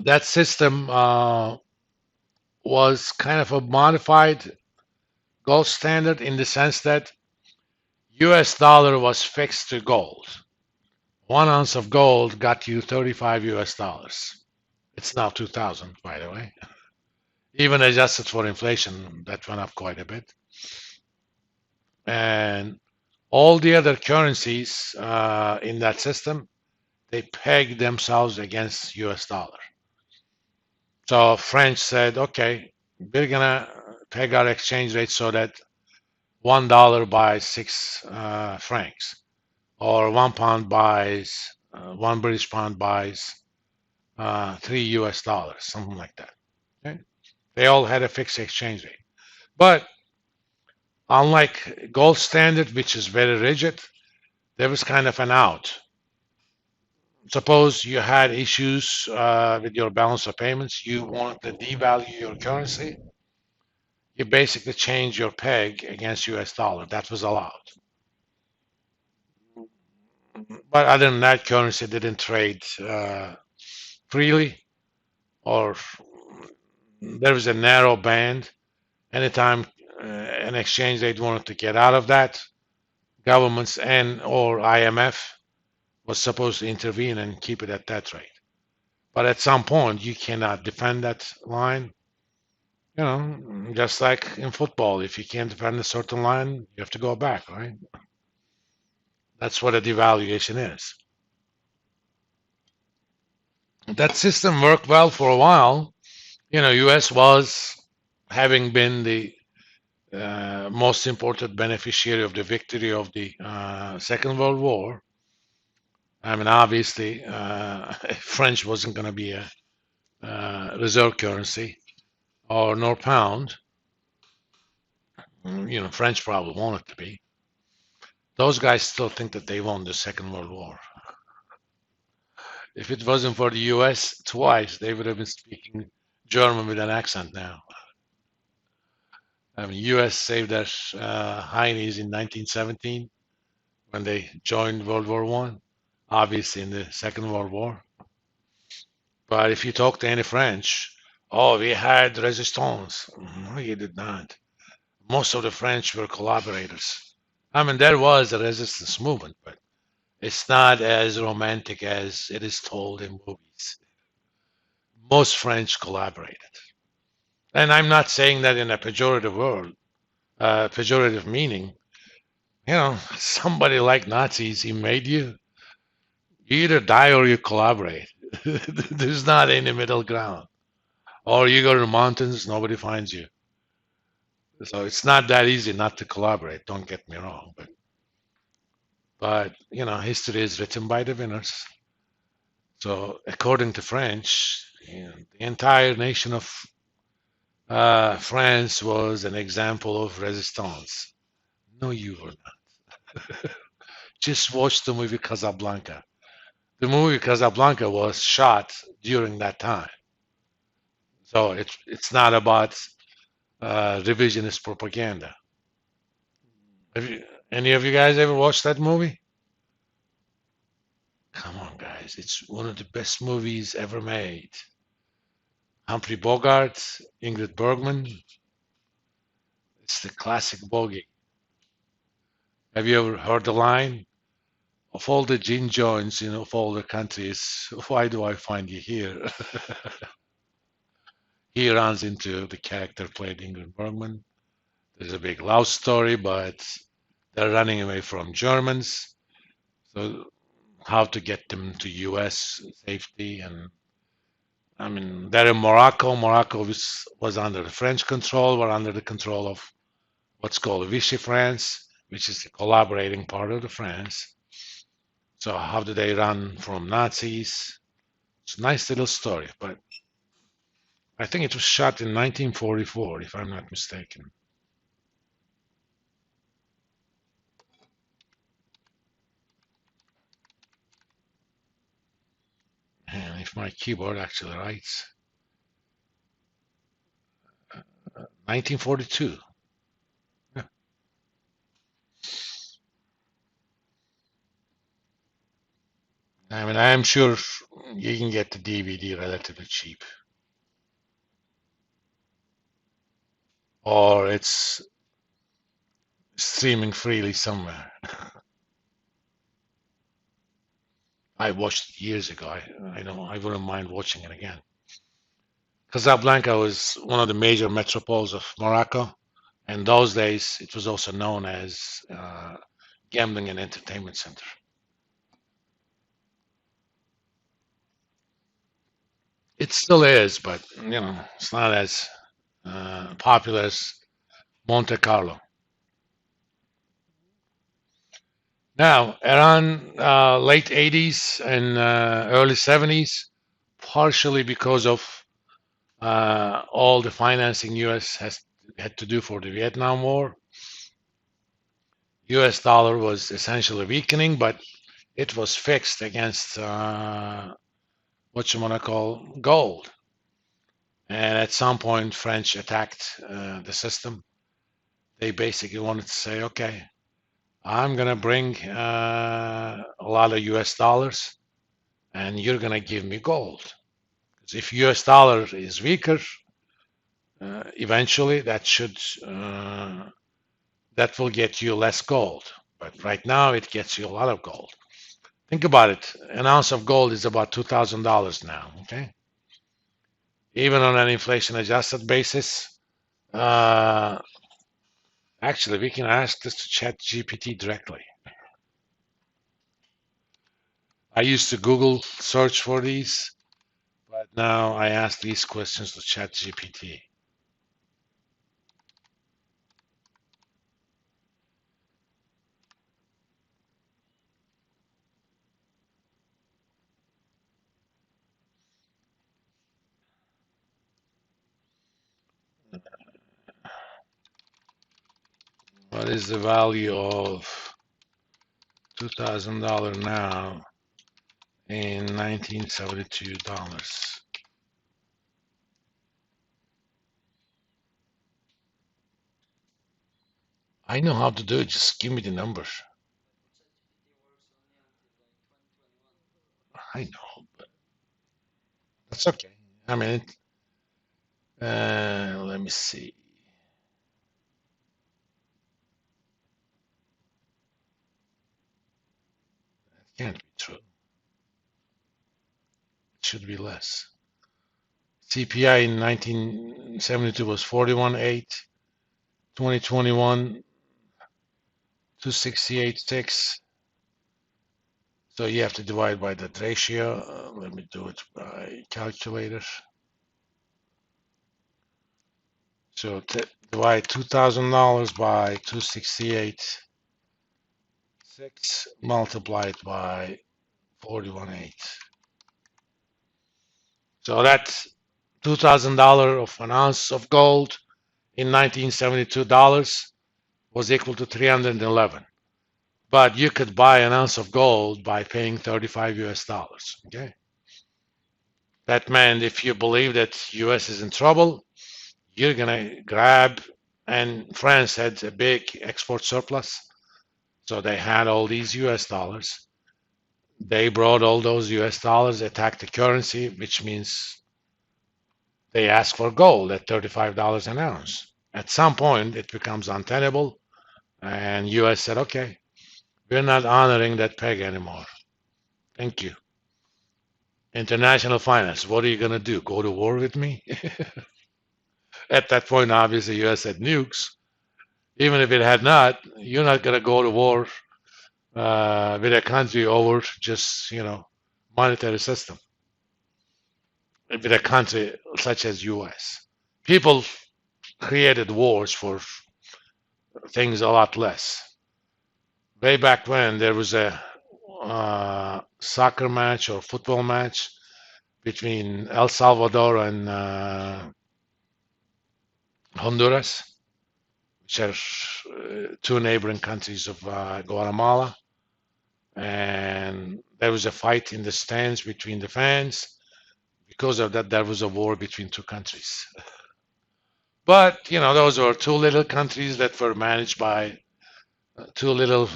That system was kind of a modified gold standard in the sense that US dollar was fixed to gold. 1 ounce of gold got you 35 US dollars. It's now 2000, by the way. Even adjusted for inflation, that went up quite a bit. And all the other currencies in that system, they peg themselves against US dollar. So French said, okay, we're gonna peg our exchange rate so that $1 buys 6 francs, or £1 buys 1 British pound buys 3 US dollars, something like that. Okay? They all had a fixed exchange rate. But unlike gold standard, which is very rigid, there was kind of an out. Suppose you had issues with your balance of payments, you want to devalue your currency, you basically change your peg against US dollar. That was allowed. But other than that, currency didn't trade freely, or there was a narrow band. Anytime an exchange rate wanted to get out of that, governments and or IMF was supposed to intervene and keep it at that rate. But at some point, you cannot defend that line. You know, just like in football, if you can't defend a certain line, you have to go back, right? That's what a devaluation is. That system worked well for a while. You know, U.S. was having been the most important beneficiary of the victory of the Second World War. I mean, obviously, French wasn't going to be a reserve currency or nor pound. You know, French probably want it to be. Those guys still think that they won the Second World War. If it wasn't for the U.S. twice, they would have been speaking German with an accent now. I mean, U.S. saved their heinies in 1917 when they joined World War One, obviously in the Second World War. But if you talk to any French, oh, we had resistance. No, you did not. Most of the French were collaborators. I mean, there was a resistance movement, but it's not as romantic as it is told in movies. Most French collaborated. And I'm not saying that in a pejorative word, pejorative meaning. You know, somebody like Nazis, he made you. You either die or you collaborate. There's not any middle ground. Or you go to the mountains, nobody finds you. So it's not that easy not to collaborate. Don't get me wrong, but you know, history is written by the winners. So according to French, you know, the entire nation of France was an example of resistance. No, you were not. Just watch the movie Casablanca. The movie Casablanca was shot during that time, so it's not about revisionist propaganda. Have you, any of you guys ever watched that movie? Come on, guys. It's one of the best movies ever made. Humphrey Bogart, Ingrid Bergman. It's the classic bogey. Have you ever heard the line? Of all the gin joints in of all the countries, why do I find you here? He runs into the character played Ingrid Bergman. There's a big love story, but they're running away from Germans. So how to get them to U.S. safety, and I mean, they're in Morocco. Morocco was under the French control, were under the control of what's called Vichy France, which is the collaborating part of the France. So how do they run from Nazis? It's a nice little story, but I think it was shot in 1944, if I'm not mistaken. And if my keyboard actually writes, 1942. Yeah. I mean, I'm sure you can get the DVD relatively cheap, or it's streaming freely somewhere. I watched it years ago. I don't. I wouldn't mind watching it again. Casablanca was one of the major metropoles of Morocco, and those days it was also known as gambling and entertainment center. It still is, but it's not as popular as Monte Carlo. Now, around late 80s and early 70s, partially because of all the financing U.S. has had to do for the Vietnam War, U.S. dollar was essentially weakening, but it was fixed against what you want to call gold. And at some point, French attacked the system. They basically wanted to say, okay, I'm going to bring a lot of US dollars and you're going to give me gold. Because if US dollar is weaker, eventually that will get you less gold. But right now it gets you a lot of gold. Think about it. An ounce of gold is about $2,000 now. Okay, even on an inflation adjusted basis. Uh, Actually, we can ask this to Chat GPT directly. I used to Google search for these, but now I ask these questions to Chat GPT. What is the value of $2,000 now in 1972 dollars? I know how to do it. Just give me the number. I know, but that's okay. I mean, let me see. It can't be true. It should be less. CPI in 1972 was 41.8. 2021, 268.6. So you have to divide by that ratio. Let me do it by calculator. So divide $2,000 by 268.6 multiplied by 41.8. So that's $2,000 of an ounce of gold in 1972 dollars was equal to 311. But you could buy an ounce of gold by paying 35 US dollars. Okay. That meant if you believe that US is in trouble, you're gonna grab, and France had a big export surplus, so they had all these US dollars. They brought all those US dollars, attacked the currency, which means they asked for gold at $35 an ounce. At some point, it becomes untenable, and US said, okay, we're not honoring that peg anymore. Thank you. International finance, what are you going to do? Go to war with me? At that point, obviously, US had nukes. Even if it had not, you're not going to go to war with a country over just, monetary system, with a country such as US. People created wars for things a lot less. Way back when there was a soccer match or football match between El Salvador and Honduras, which are two neighboring countries of Guatemala. And there was a fight in the stands between the fans. Because of that, there was a war between two countries. But, those were two little countries that were managed by two little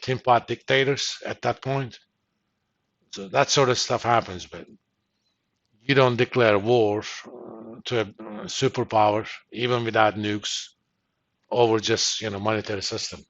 tin pot dictators at that point. So that sort of stuff happens, but you don't declare war to a superpower, even without nukes, over just monetary system.